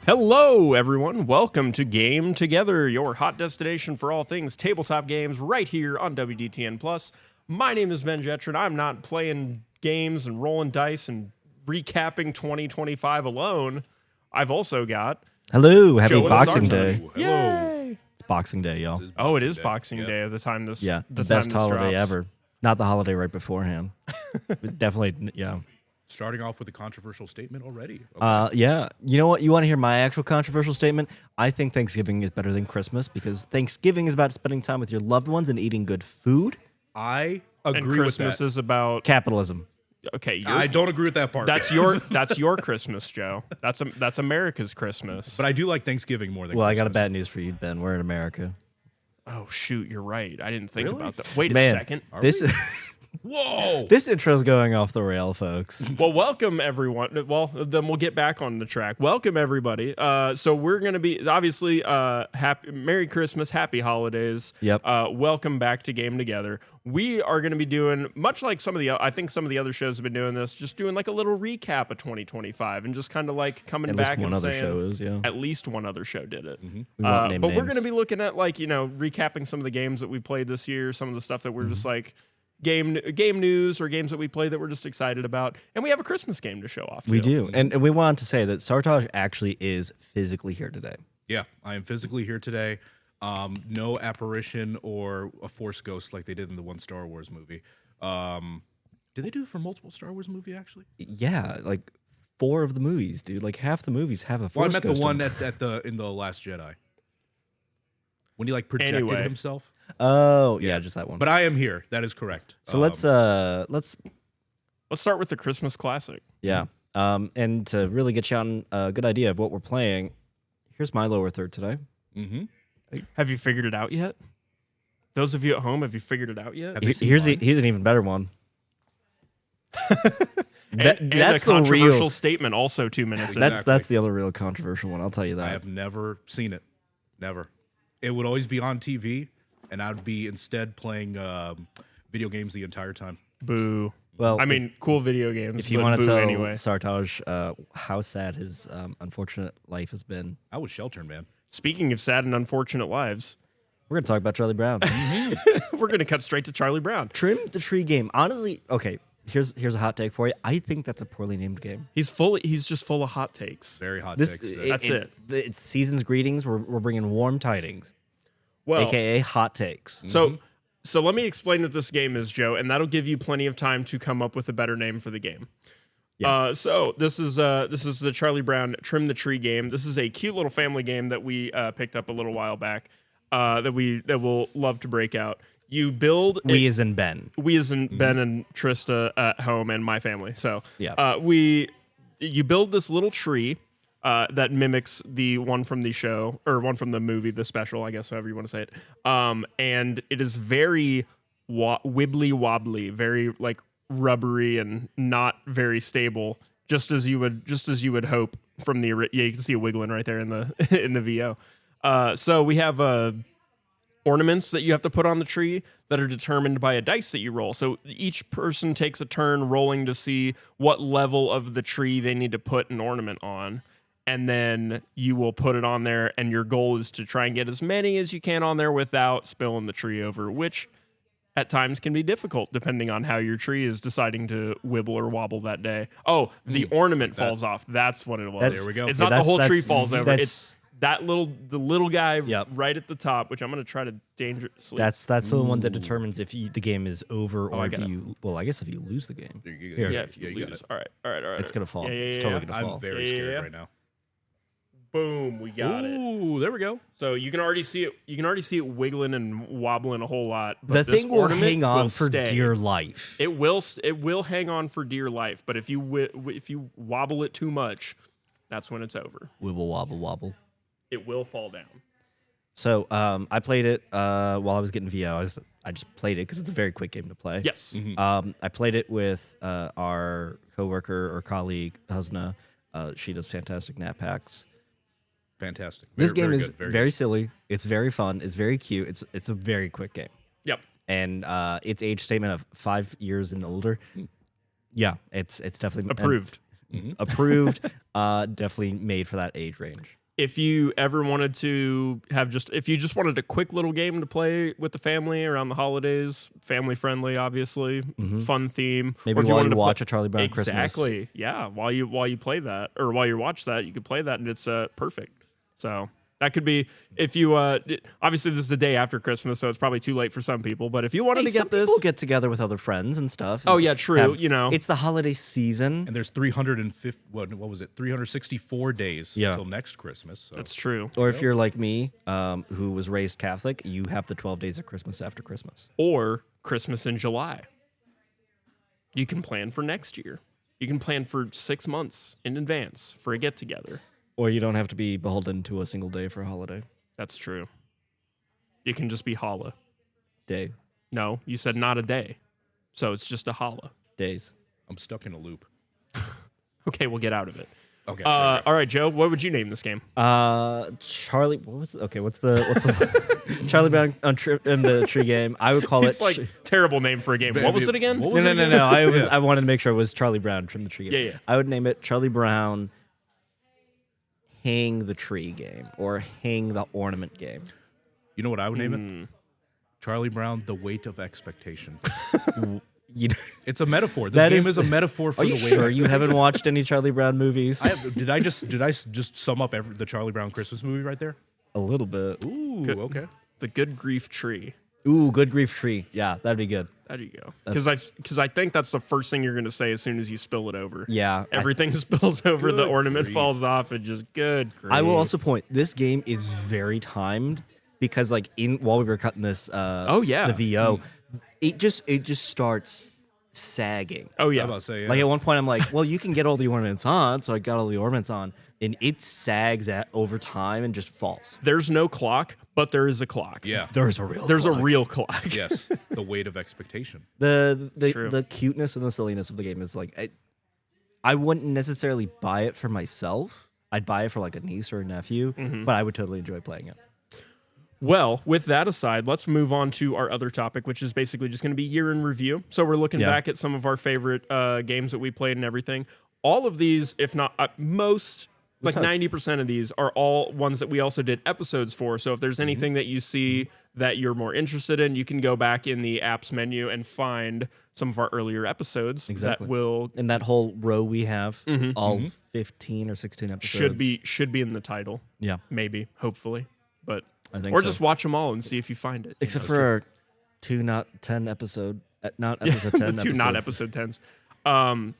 Hello, everyone. Welcome to Game Together, your hot destination for all things tabletop games right here on WDTN Plus. My name is Ben Jetron. I'm not playing games and rolling dice and recapping 2025 alone. I've also got Hello, happy Joe and Boxing Sartaj. Day. Yay! It's Boxing Day, y'all. Oh, it is Boxing Day at the time this Yeah, the the time best this holiday drops. ever. Not the holiday right beforehand. But definitely, yeah. Starting off with a controversial statement already. Yeah, you know what? You want to hear my actual controversial statement? I think Thanksgiving is better than Christmas because Thanksgiving is about spending time with your loved ones and eating good food. I And agree with Christmas that. is about Capitalism. okay. I don't agree with that part. That's your Christmas, Joe. That's America's Christmas. But I do like Thanksgiving more than Well, Christmas. I got a bad news for you, Ben. We're in America. Oh shoot, you're right. I didn't think Really? about that. Wait a Man, second. this Whoa! this intro's going off the rail, folks. Well, welcome everyone. Well, then we'll get back on the track. Welcome everybody. So we're gonna be obviously happy Merry Christmas, Happy Holidays. Yep. Welcome back to Game Together. We are gonna be doing much like some of the other shows have been doing this, just doing like a little recap of 2025 and just kind of like coming At back least one and other saying show is, yeah. at least one other show did it. We won't name But we're names. going to be looking at like, recapping some of the games that we played this year, some of the stuff that we're just like game news or games that we played that we're just excited about. And we have a Christmas game to show off. We too. do. And we wanted to say that Sartaj actually is physically here today. Yeah, I am physically here today. No apparition or a Force ghost like they did in the one Star Wars movie. Did they do it for multiple Star Wars movie actually? Yeah, like 4 of the movies, dude. Like half the movies have a Force Well, I meant the ghost in one them. in the Last Jedi when he like projected Anyway. himself. Oh, yeah, just that one. But I am here. That is correct. So let's Let's start with the Christmas classic. yeah. And to really get you on a good idea of what we're playing, here's my lower third today. Have you figured it out yet? Those of you at home, have you figured it out yet? Have they seen Here's mine? here's an even better one. And that's a the controversial real. statement also 2 minutes in. That's the other real controversial one. I'll tell you I that. have never seen it. Never. It would always be on TV, and I would be instead playing video games the entire time. Boo. Well, I mean, cool video games. if you but want to boo tell anyway. Sartaj how sad his unfortunate life has been, I was sheltered, man. Speaking of sad and unfortunate lives, we're gonna talk about Charlie Brown. we're going to cut straight to Charlie Brown. Trim the Tree game. Honestly, okay. Here's a hot take for you. I think that's a poorly named game. He's just full of hot takes. Very hot This takes. That's it. It's season's greetings. We're bringing warm tidings, Well, aka hot takes. So let me explain what this game is, Joe, and that'll give you plenty of time to come up with a better name for the game. Yeah. So this is the Charlie Brown Trim the Tree game. This is a cute little family game that we picked up a little while back that we'll love to break out. You build We as in Ben. we as in Ben and Trista at home and my family. So Yeah. you build this little tree that mimics the one from the show or one from the movie, the special, I guess, however you want to say it. And it is very wibbly wobbly, very like rubbery and not very stable, just as you would hope from the you can see it wiggling right there in the in the VO. So we have ornaments that you have to put on the tree that are determined by a dice that you roll. So each person takes a turn rolling to see what level of the tree they need to put an ornament on. And then you will put it on there, and your goal is to try and get as many as you can on there without spilling the tree over, which at times can be difficult depending on how your tree is deciding to wibble or wobble that day. Oh, the ornament falls off. That's what it was. That's- There we go. It's Yeah, not the whole tree that's- falls over. that's- It's the little guy Yep. right at the top, which I'm going to try to dangerously. That's the one that determines if the game is over or I if get it. you. Well, I guess if you lose the game, You- Here. yeah, if you got lose. it. All right. it's gonna fall. Yeah, It's yeah, totally yeah. gonna fall. I'm very Yeah, scared yeah. right now. Boom, we got it. Ooh, there we go. So you can already see it. You can already see it wiggling and wobbling a whole lot. The But this thing will ornament hang on will for stay. dear life. It will hang on for dear life. But if you wobble it too much, that's when it's over. Wibble wobble wobble. It will fall down. So I played it while I was getting VO. I just played it because it's a very quick game to play. Yes. I played it with our coworker or colleague Husna. She does fantastic nap packs. Fantastic. This Very- game very is good, very good. silly. It's very fun. It's very cute. It's a very quick game. Yep. And its age statement of 5 years and older. Yeah, it's definitely Approved. approved. Definitely made for that age range. If you ever wanted to have if you just wanted a quick little game to play with the family around the holidays, family friendly, obviously, fun theme. Maybe or if while you you watch a Charlie Brown Christmas. Exactly. Yeah. While you play that, or while you watch that, you could play that, and it's perfect. So that could be if you obviously this is the day after Christmas, so it's probably too late for some people. But if you wanted to get this, people get together with other friends and stuff. Oh yeah, true. It's the holiday season, And there's 350. What was it? 364 days until next Christmas. So. that's true. or if you're like me, who was raised Catholic, you have the 12 days of Christmas after Christmas. Or Christmas in July. You can plan for next year. You can plan for 6 months in advance for a get together. Or you don't have to be beholden to a single day for a holiday That's true. You can just be holla. day. No, you said not a day. So it's just a holla. Days. I'm stuck in a loop. Okay, we'll get out of it. Okay. All right, Joe, what would you name this game? Charlie. What's the Charlie Brown in the tree game? I would call It's it. like terrible name for a game. What was it again? What was No. it again? I wanted to make sure it was Charlie Brown from the tree game. Yeah. I would name it Charlie Brown Hang the Tree game or Hang the Ornament game. You know what I would name it? Charlie Brown, The Weight of Expectation. It's a metaphor. This game is a metaphor for Are the you weight. sure you haven't watched any Charlie Brown movies? Did I just sum up the Charlie Brown Christmas movie right there? A little bit. Ooh, Good. okay. The Good Grief Tree. Ooh, Good Grief Tree. Yeah, that'd be good. There you go. Because I think that's the first thing you're going to say as soon as you spill it over. Yeah. Everything spills over, the Good ornament grief. falls off, and just good grief. I will also point this game is very timed because like while we were cutting this the VO, it just starts sagging. Oh, yeah. I'm about to say, yeah. Like at one point I'm like, well, you can get all the ornaments on, so I got all the ornaments on, and it sags over time and just falls. There's no clock, but there is a clock. Yeah. There's a real clock. Yes. The weight of expectation. true. The cuteness and the silliness of the game is like I wouldn't necessarily buy it for myself. I'd buy it for like a niece or a nephew, but I would totally enjoy playing it. Well, with that aside, let's move on to our other topic, which is basically just going to be year in review. So we're looking back at some of our favorite games that we played and everything. All of these, if not most, like 90% of these are all ones that we also did episodes for. So if there's anything that you see that you're more interested in, you can go back in the apps menu and find some of our earlier episodes Exactly. that will In that whole row we have, all 15 or 16 episodes. should be in the title. Yeah. Maybe, hopefully. But I think or so. just watch them all and see if you find it. Except for our not episode 10 the episodes. two not episode 10s.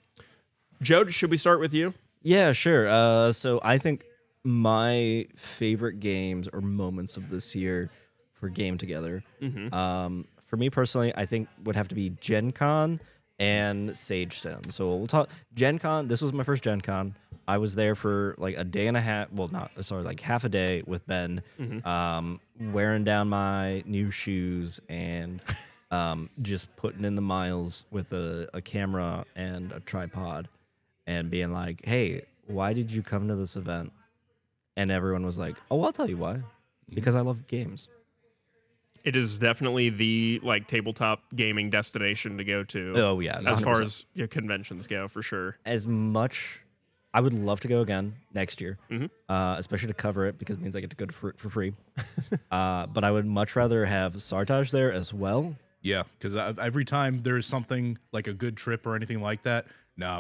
Joe, should we start with you? Yeah, sure. So I think my favorite games or moments of this year for Game Together, for me personally, I think would have to be Gen Con and Sage Stone. So we'll talk Gen Con. This was my first Gen Con. I was there for like a day and a half. Well, like half a day with Ben, wearing down my new shoes and just putting in the miles with a camera and a tripod and being like, hey, why did you come to this event? And everyone was like, oh, I'll tell you why. Because I love games. It is definitely the like tabletop gaming destination to go to. Oh, yeah. As 100%. far as conventions go, for sure. As much, I would love to go again next year, especially to cover it because it means I get to go for free. But I would much rather have Sartaj there as well. Yeah, because every time there's something like a good trip or anything like that,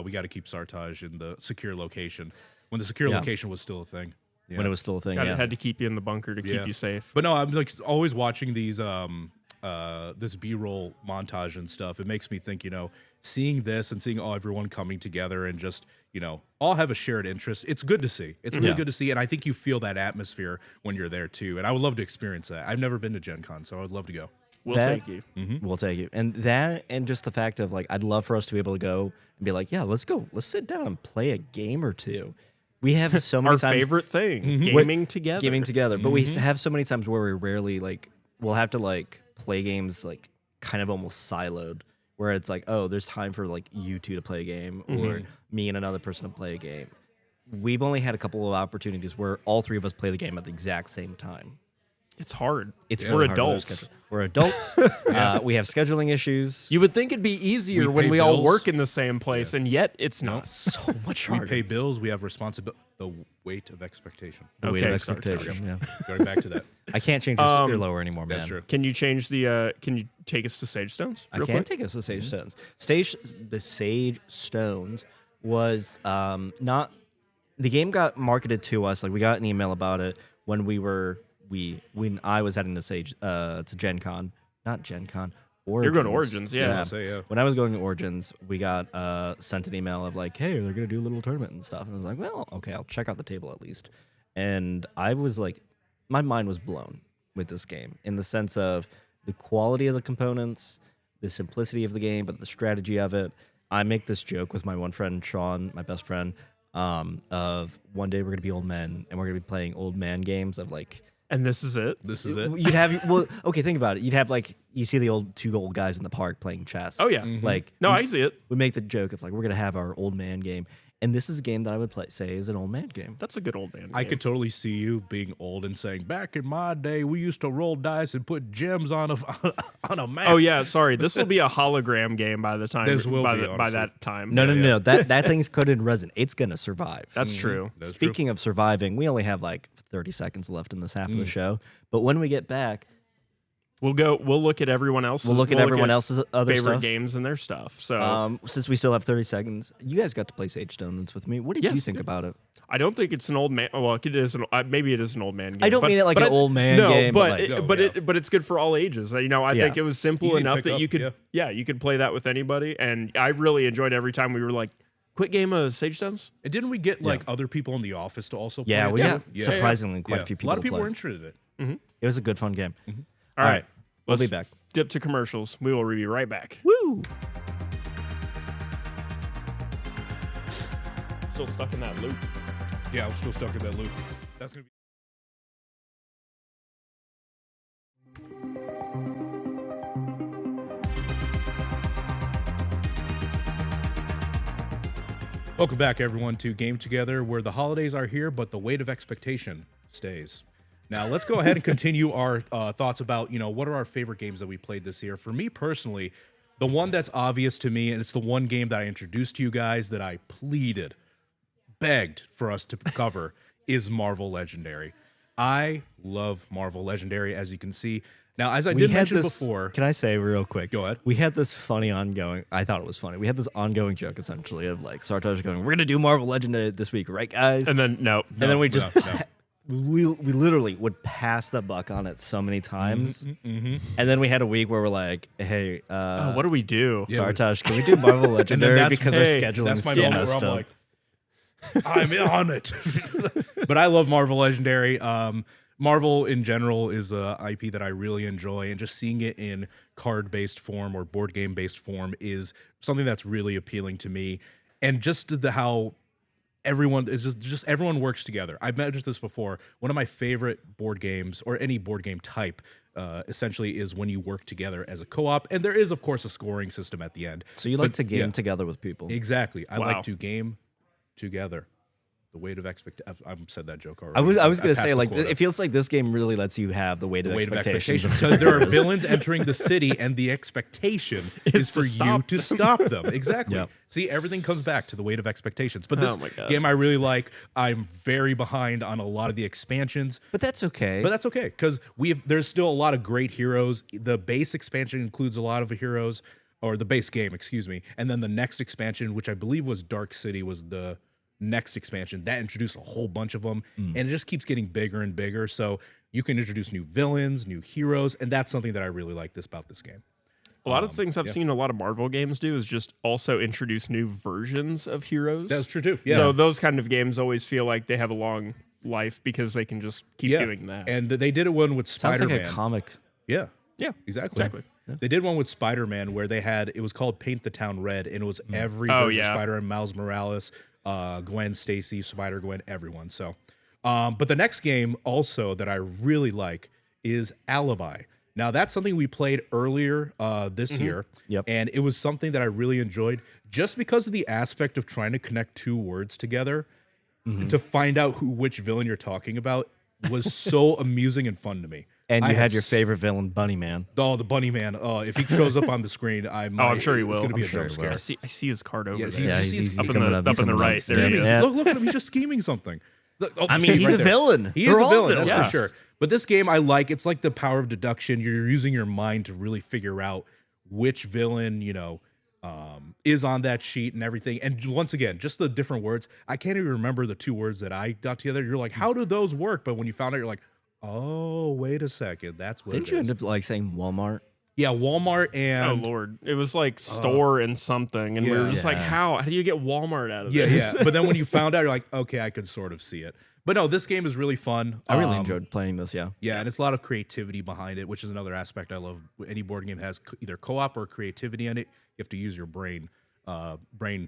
we got to keep Sartaj in the secure location. When the secure location was still a thing. Yeah. When it was still a thing, Had to keep you in the bunker to keep you safe. But no, I'm like always watching these this B-roll montage and stuff. It makes me think, seeing this and seeing everyone coming together and just, all have a shared interest. It's good to see. It's really good to see. And I think you feel that atmosphere when you're there too. And I would love to experience that. I've never been to Gen Con, so I would love to go. We'll take you. We'll take you. And that, and just the fact of like, I'd love for us to be able to go and be like, yeah, let's go. Let's sit down and play a game or two. We have so many Our times. favorite thing, gaming together. Gaming together. But we have so many times where we rarely we'll have to play games kind of almost siloed, where it's like, oh, there's time for you two to play a game or me and another person to play a game. We've only had a couple of opportunities where all three of us play the game at the exact same time. It's hard. It's We're really hard to adults. schedule. We're adults. We have scheduling issues. You would think it'd be easier We when pay we all bills. work in the same place, and yet it's not. So much We harder. pay bills. We have responsibility. The weight of expectation. The weight of Okay, sorry, expectation. Yeah. Going back to that. I can't change your lower anymore, man. That's true. Can you change the? Can you take us to Sage Stones? I real can quick? take us to Sage Stones. The Sage Stones was not. The game got marketed to us. Like we got an email about it when when I was heading to Sage to Gen Con, not Gen Con. Origins. You're going to Origins, yeah. Yeah. When I was going to Origins, we got sent an email of like, hey, they're gonna do a little tournament and stuff. And I was like, well, okay, I'll check out the table at least. And I was like, my mind was blown with this game in the sense of the quality of the components, the simplicity of the game, but the strategy of it. I make this joke with my one friend Sean, my best friend, of one day we're gonna be old men and we're gonna be playing old man games of like. And this is it. This is it. You'd have okay. Think about it. You'd have like you see the two old guys in the park playing chess. Oh yeah. Like No, I see it. we make the joke of like we're gonna have our old man game, and this is a game that I would say is an old man game. That's a good old man. I game. could totally see you being old and saying, "Back in my day, we used to roll dice and put gems on a on a map." Oh yeah, sorry. This will be a hologram game by the time. This will by, be, by honestly. that time. No. That thing's coded in resin. It's gonna survive. That's true. That's true. Speaking of surviving, we only have like 30 seconds left in this half of the show. But when we get back, We'll go. We'll look at everyone else. we'll look at everyone else's other favorite stuff. games and their stuff. So Since we still have 30 seconds, you guys got to play Sage Stones with me. What did you Yes. think about it? I don't think it's an old man. Well, it is. Maybe it is an old man game. I don't but- mean it like but an old man no, game, but but like- but it's good for all ages. You know, I Yeah. think it was simple Easy to enough pick that up, you could. yeah. You could play that with anybody, and I really enjoyed every time we were like, "Quick game of Sage Stones." And didn't we get like other people in the office to also play Yeah, it we too? got surprisingly quite Yeah. a few A people. lot of to people play. were interested in it. It was a good fun game. All right, We'll be let's back. Dip to commercials. We will be right back. Woo! Still stuck in that loop. Yeah, I'm still stuck in that loop. That's gonna be. Welcome back, everyone, to Game Together, where the holidays are here, but the weight of expectation stays. Now, let's go ahead and continue our thoughts about, what are our favorite games that we played this year. For me personally, the one that's obvious to me, and it's the one game that I introduced to you guys that I begged for us to cover, is Marvel Legendary. I love Marvel Legendary, as you can see. Now, as I did mention before... Can I say real quick? Go ahead. We had this funny ongoing. I thought it was funny. We had this ongoing joke essentially of like Sartaj going, "We're gonna do Marvel Legendary this week, right, guys?" And then no. And then we just no. we literally would pass the buck on it so many times. And then we had a week where we're like, "Hey, What do we do? Sartaj, can we do Marvel Legendary that's- because our hey, scheduling That's is my still moment where messed I'm up." like, I'm on it. But I love Marvel Legendary. Marvel in general is a IP that I really enjoy, and just seeing it in card-based form or board game-based form is something that's really appealing to me. And just how everyone is just everyone works together. I've mentioned this before. One of my favorite board games, or any board game type, essentially is when you work together as a co-op, and there is of course a scoring system at the end. So you like But, to game yeah, together with people. exactly. I Wow. like to game together. The weight of expectation. I've said that joke already. I was gonna passed say the like quota. it feels like this game really lets you have the weight of Weight of expectations expectations, of because there are superheroes. villains entering the city, and the expectation is for you stop to stop them. Exactly. Yep. See, everything comes back to the weight of expectations. But this Oh my God. game I really like. I'm very behind on a lot of the expansions. But that's okay. But that's okay, because there's still a lot of great heroes. The base expansion includes a lot of the heroes, or the base game, excuse me. And then the next expansion, which I believe was Dark City, was the next expansion that introduced a whole bunch of them, and it just keeps getting bigger and bigger. So you can introduce new villains, new heroes, and that's something that I really like about this game. A lot of things I've seen a lot of Marvel games do is just also introduce new versions of heroes. That's true too. Yeah. So those kind of games always feel like they have a long life because they can just keep doing that. And they did one with Sounds Spider-Man. like a comic. Yeah. yeah, Exactly. They did one with Spider-Man where it was called Paint the Town Red, and it was every Oh, version of yeah. Spider-Man, Miles Morales, Gwen Stacy, Spider-Gwen, everyone. So, but the next game also that I really like is Alibi. Now, that's something we played earlier this year, Yep. and it was something that I really enjoyed just because of the aspect of trying to connect two words together to find out which villain you're talking about was so amusing and fun to me. And I you had had your favorite villain, Bunny Man. Oh, the Bunny Man. If he shows up on the screen, I'm sure he will. It's going to be I'm a sure jump he scare. will. I see his card over Yeah, there. Yeah, he's up in coming the up. up in the right. He's There he scheming. is. Yeah. Look at him. He's just scheming something. Look, I mean, see, he's right a there. villain. He They're is a all villain, that's villains. for sure. But this game, I like. It's like the power of deduction. You're using your mind to really figure out which villain, is on that sheet and everything. And once again, just the different words. I can't even remember the 2 words that I got together. You're like, how do those work? But when you found out, you're like, oh, wait a second. That's what Didn't it you is. end up like saying Walmart? Yeah, Walmart and Oh Lord, it was like store and something, and we were yeah. just like, how do you get Walmart out of yeah, this? yeah. But then when you found out, you're like, okay, I could sort of see it. But no, this game is really fun. I really enjoyed playing this, yeah. Yeah, and it's a lot of creativity behind it, which is another aspect I love. Any board game has either co-op or creativity in it. You have to use your brain. Brain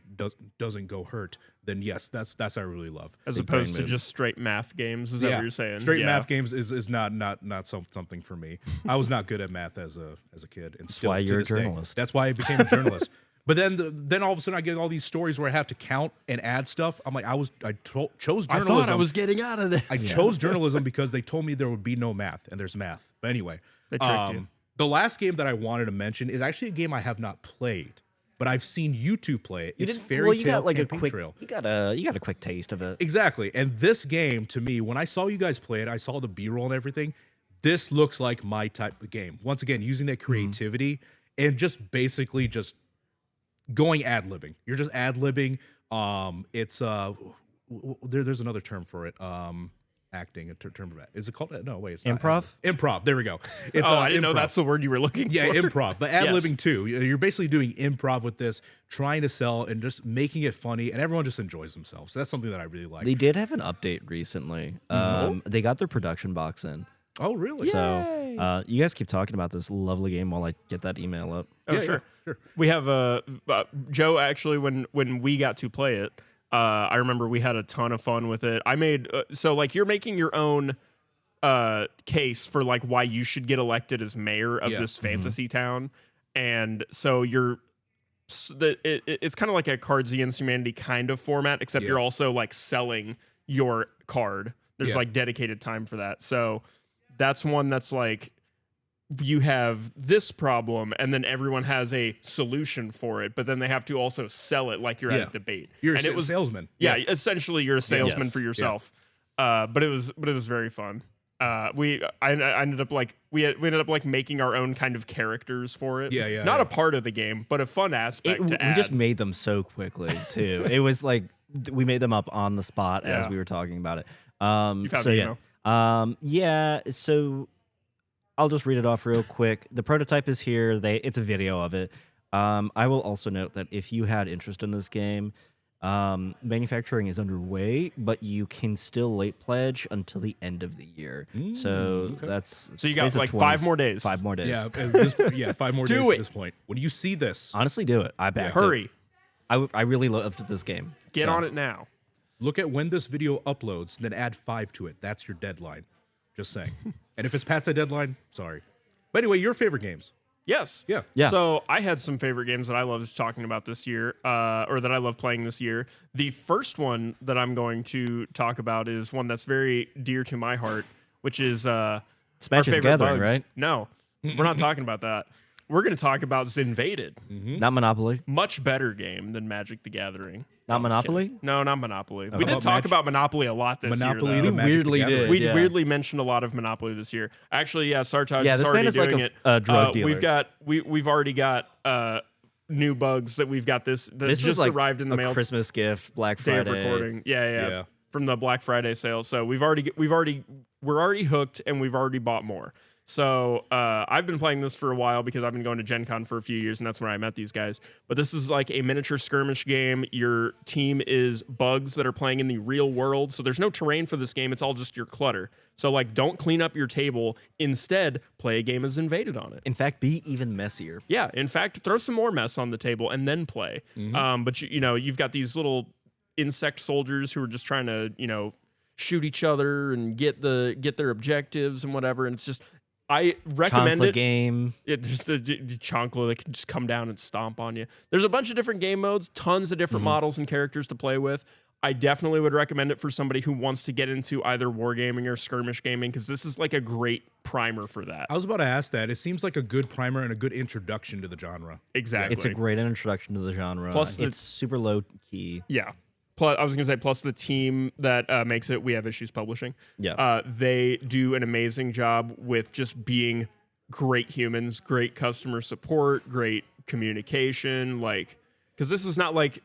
doesn't go hurt. Then yes, that's I really love. As Big brain opposed to move. just straight math games. Is that what you're saying? Straight Yeah. math games is not something for me. I was not good at math as a kid, and still why to you're a this day. journalist. That's why I became a journalist. But then all of a sudden I get all these stories where I have to count and add stuff. I'm like, chose I journalism. thought I was getting out of this. I chose journalism because they told me there would be no math, and there's math. But anyway, They tricked you. the last game that I wanted to mention is actually a game I have not played, but I've seen you two play it. It's Fairy well, you Tale got like a Camping quick Trail. you got a quick taste of it. Exactly. And this game, to me, when I saw you guys play it, I saw the B-roll and everything. This looks like my type of game. Once again, using that creativity and just basically just going ad-libbing. You're just ad-libbing. It's there's another term for it. Acting, a term of that. Is it called? No, wait, it's not. Improv? Improv. There we go. It's I didn't know improv. that's the word you were looking Yeah, for. improv, but ad-libbing too. You're basically doing improv with this, trying to sell and just making it funny, and everyone just enjoys themselves. So that's something that I really like. They did have an update recently. They got their production box in. Oh, really? So you guys keep talking about this lovely game while I get that email up. Oh, Yeah, sure. sure. We have Joe actually when we got to play it, I remember we had a ton of fun with it. I made so like you're making your own case for like why you should get elected as mayor of this fantasy town, and so it's kind of like a Cards Against Humanity kind of format, except you're also like selling your card. There's like dedicated time for that. So that's one that's like you have this problem and then everyone has a solution for it, but then they have to also sell it like you're at a debate. You're and a salesman. Yeah, essentially you're a salesman Yes. for yourself. But it was very fun. I ended up like we ended up like making our own kind of characters for it. Yeah, yeah, Not yeah. a part of the game, but a fun aspect to We add. just made them so quickly too. It was like we made them up on the spot as Yeah. we were talking about it. You found so the yeah, email? So I'll just read it off real quick. The prototype is here. It's a video of it. I will also note that if you had interest in this game, manufacturing is underway, but you can still late pledge until the end of the year. So that's So you got today's the like 20th. 5 more days. 5 more days. Yeah, 5 more days Do at it. this point. When you see this, Honestly, do it. I backed Hurry. it. I really loved this game. Get So, on it now. look at when this video uploads, then add 5 to it. That's your deadline. Just saying. And if it's past the deadline, sorry. But anyway, your favorite games. Yes. Yeah. Yeah. So I had some favorite games that I loved talking about this year, or that I love playing this year. The first one that I'm going to talk about is one that's very dear to my heart, which is our Smash It favorite Gathering, bugs. right? No, we're not talking about that. We're going to talk about Zinvaded. Not Monopoly. Much better game than Magic the Gathering. Not I'm just kidding. Monopoly? No, not Monopoly. We about did talk Mag- about Monopoly a lot this Monopoly, year. the Though. Magic the weirdly Gathering. did. We yeah. weirdly mentioned a lot of Monopoly this year. Actually, yeah, Sartaj Yeah, is this already man is like doing a- it. a drug dealer. We've already got new bugs that we've got that This just was like arrived in the a mail Christmas gift, Black day Friday. of recording. Yeah. Yeah. From the Black Friday sale. So we're already hooked and we've already bought more. So I've been playing this for a while because I've been going to Gen Con for a few years, and that's where I met these guys. But this is like a miniature skirmish game. Your team is bugs that are playing in the real world. So there's no terrain for this game. It's all just your clutter. So like, don't clean up your table. Instead, play a game as Invaded on it. In fact, be even messier. Yeah, in fact, throw some more mess on the table and then play. But you've got these little insect soldiers who are just trying to shoot each other and get their objectives and whatever. And it's just I recommend Chonkla it. game. Just the Chonkla that can just come down and stomp on you. There's a bunch of different game modes, tons of different models and characters to play with. I definitely would recommend it for somebody who wants to get into either wargaming or skirmish gaming because this is like a great primer for that. I was about to ask that. It seems like a good primer and a good introduction to the genre. Exactly. It's a great introduction to the genre. Plus it's super low key. Yeah. Plus, I was going to say, plus the team that makes it, We Have Issues Publishing. Yeah. They do an amazing job with just being great humans, great customer support, great communication. Like, because this is not like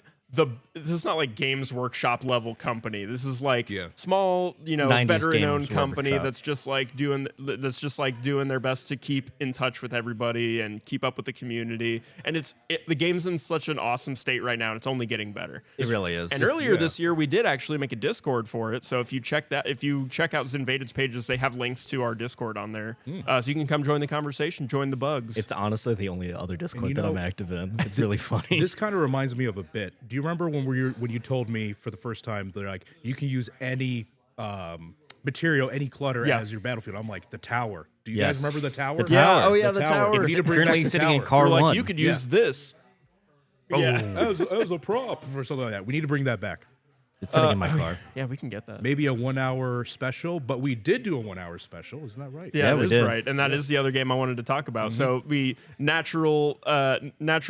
Games Workshop level company. This is like small, 90s veteran-owned Games company Workshop. that's just like doing their best to keep in touch with everybody and keep up with the community. And the game's in such an awesome state right now, and it's only getting better. It really is. And earlier this year, we did actually make a Discord for it. So if you check out Zinvaded's pages, they have links to our Discord on there, so you can come join the conversation, join the bugs. It's honestly the only other Discord that I'm active in. It's really funny. This kind of reminds me of a bit. Do you remember when you told me for the first time they're like you can use any material, any clutter as your battlefield? I'm like, the tower. Do you guys remember the tower? The tower. Oh yeah, the tower. It's You need to bring currently back the sitting in tower. car We're like, one. you could use this. Yeah. That was a prop or something like that. We need to bring that back. It's sitting in my car. Yeah, we can get that. Maybe a 1 hour special, but we did do a 1 hour special. Isn't that right? Yeah, we that is did. right, and that is the other game I wanted to talk about. So we natural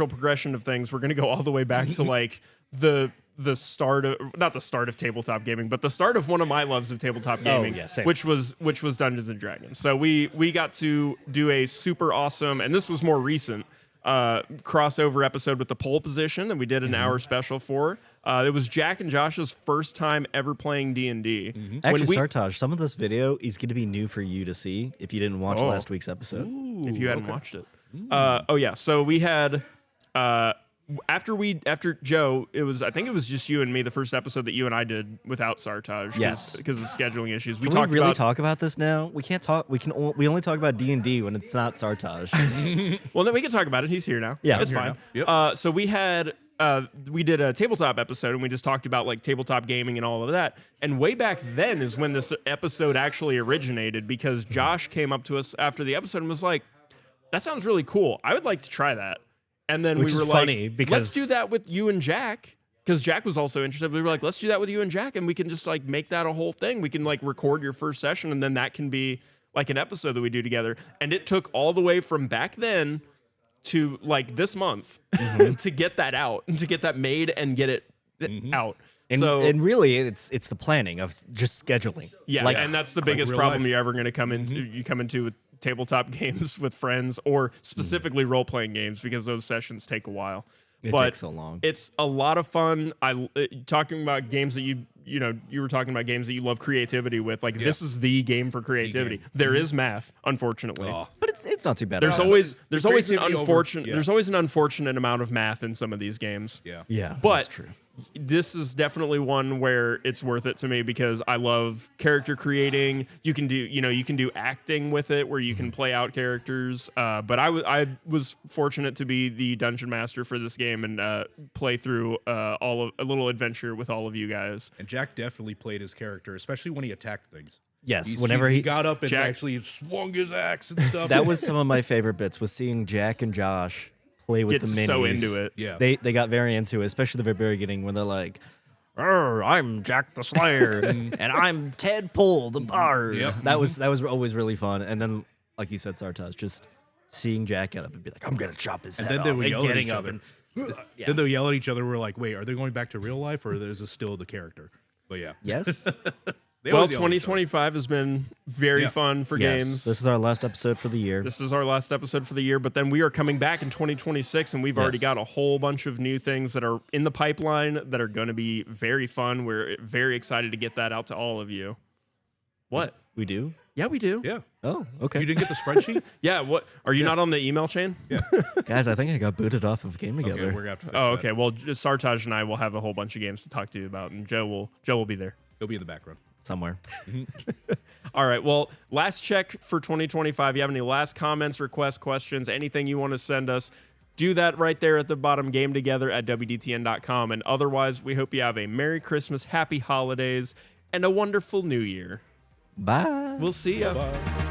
progression of things. We're going to go all the way back to like the start of, not the start of tabletop gaming, but the start of one of my loves of tabletop gaming, same. which was Dungeons and Dragons. So we got to do a super awesome, and this was more recent, crossover episode with the Pole Position that we did an hour special for. It was Jack and Josh's first time ever playing D&D. Actually, Sartaj, some of this video is going to be new for you to see if you didn't watch last week's episode. If you hadn't watched it. So we had after Joe, I think it was just you and me, the first episode that you and I did without Sartaj. Yes. Because of scheduling issues. Can we really talk about this now? We can't talk. We only talk about D&D when it's not Sartaj. Well, then we can talk about it. He's here now. Yeah. It's Here fine. Yep. So we did a tabletop episode, and we just talked about like tabletop gaming and all of that. And way back then is when this episode actually originated, because Josh came up to us after the episode and was like, "That sounds really cool. I would like to try that." And then Which we were is like, funny because- "Let's do that with you and Jack." Because Jack was also interested. We were like, "Let's do that with you and Jack, and we can just like make that a whole thing. We can like record your first session, and then that can be like an episode that we do together." And it took all the way from back then to like this month to get that out and to get that made and get it out. And really, it's the planning of just scheduling. Yeah, and that's the biggest real problem life. you're ever going to come into. You come into with tabletop games with friends, or specifically role playing games, because those sessions take a while. It But takes so long. It's a lot of fun. Talking about games that you were talking about games that you love creativity with. Like this is the game for creativity. There is math, unfortunately. But it's not too bad. There's at all. always an creativity unfortunate over- there's always an unfortunate amount of math in some of these games. Yeah, But that's true. this is definitely one where it's worth it to me, because I love character creating. You can do acting with it, where you can play out characters. But I was fortunate to be the dungeon master for this game and play through a little adventure with all of you guys. And Jack definitely played his character, especially when he attacked things. Yes, whenever he he got up and Jack- actually swung his axe and stuff. that was some of my favorite bits, was seeing Jack and Josh play with Get the minis. so into it. Yeah. They got very into it, especially the very beginning when they're like, I'm Jack the Slayer and I'm Ted Pole the Bard. Yep. That was always really fun. And then, like you said, Sartaj, just seeing Jack get up and be like, I'm gonna chop his head then they off, would and yell at getting each up other. and Then they'll yell at each other. We're like, wait, are they going back to real life, or is this still the character? But yeah. yes, They Well, always yell at each other. 2025 has been very fun for yes. games. This is our last episode for the year. This is our last episode for the year, but then we are coming back in 2026, and we've already got a whole bunch of new things that are in the pipeline that are going to be very fun. We're very excited to get that out to all of you. What? We do? Yeah, we do. Yeah. Oh, okay. You didn't get the spreadsheet? Yeah, what? Are you not on the email chain? Guys, I think I got booted off of Game Together. Okay, we're gonna have to fix Oh, that. okay. Well, Sartaj and I will have a whole bunch of games to talk to you about, and Joe will be there. He'll be in the background. Somewhere. All right. Well, last check for 2025. You have any last comments, requests, questions, anything you want to send us, do that right there at the bottom, gametogether@wdtn.com. And otherwise, we hope you have a Merry Christmas, Happy Holidays, and a wonderful New Year. Bye. We'll see you. Bye.